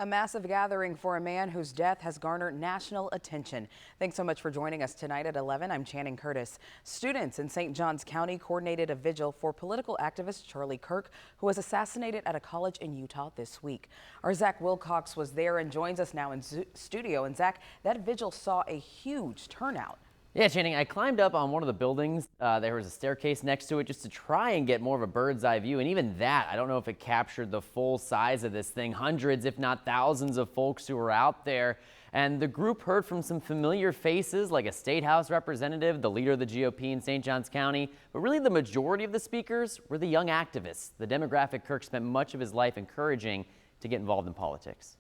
A massive gathering for a man whose death has garnered national attention. Thanks so much for joining us tonight at 11. I'm Channing Curtis. Students in St. Johns County coordinated a vigil for political activist Charlie Kirk, who was assassinated at a college in Utah this week. Our Zach Wilcox was there and joins us now in studio. And Zach, that vigil saw a huge turnout. Yeah, Channing, I climbed up on one of the buildings. There was a staircase next to it just to try and get more of a bird's eye view. And even that, I don't know if it captured the full size of this thing. Hundreds, if not thousands of folks who were out there. And the group heard from some familiar faces like a state house representative, the leader of the GOP in St. Johns County. But really the majority of the speakers were the young activists, the demographic Kirk spent much of his life encouraging to get involved in politics.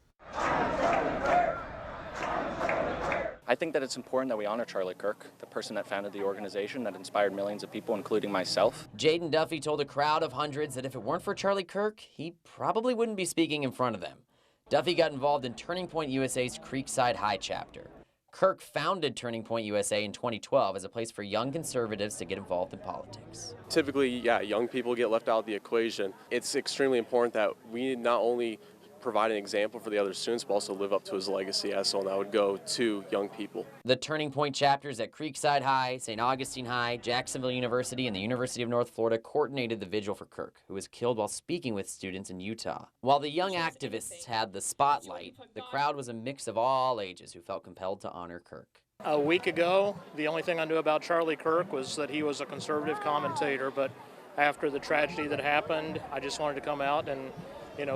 I think that it's important that we honor Charlie Kirk, the person that founded the organization that inspired millions of people, including myself. Jaden Duffy told a crowd of hundreds that if it weren't for Charlie Kirk, he probably wouldn't be speaking in front of them. Duffy got involved in Turning Point USA's Creekside High chapter. Kirk founded Turning Point USA in 2012 as a place for young conservatives to get involved in politics. Typically, young people get left out of the equation. It's extremely important that we not only provide an example for the other students, but also live up to his legacy as someone that would go to young people. The Turning Point chapters at Creekside High, St. Augustine High, Jacksonville University, and the University of North Florida coordinated the vigil for Kirk, who was killed while speaking with students in Utah. While the young activists had the spotlight, the crowd was a mix of all ages who felt compelled to honor Kirk. A week ago, the only thing I knew about Charlie Kirk was that he was a conservative commentator, but after the tragedy that happened, I just wanted to come out and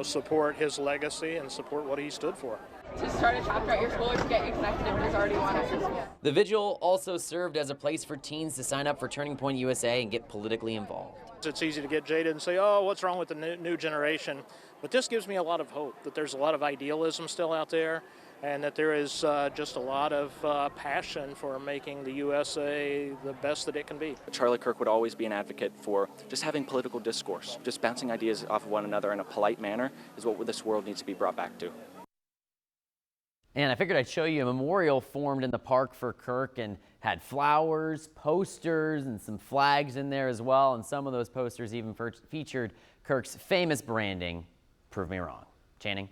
support his legacy and support what he stood for. To start a chapter at your school or to get you connected if there's already one. The vigil also served as a place for teens to sign up for Turning Point USA and get politically involved. It's easy to get jaded and say, oh, what's wrong with the new generation? But this gives me a lot of hope that there's a lot of idealism still out there and that there is just a lot of passion for making the USA the best that it can be. Charlie Kirk would always be an advocate for just having political discourse, just bouncing ideas off of one another in a polite manner is what this world needs to be brought back to. And I figured I'd show you a memorial formed in the park for Kirk and had flowers, posters, and some flags in there as well. And some of those posters even featured Kirk's famous branding, "Prove Me Wrong." Channing?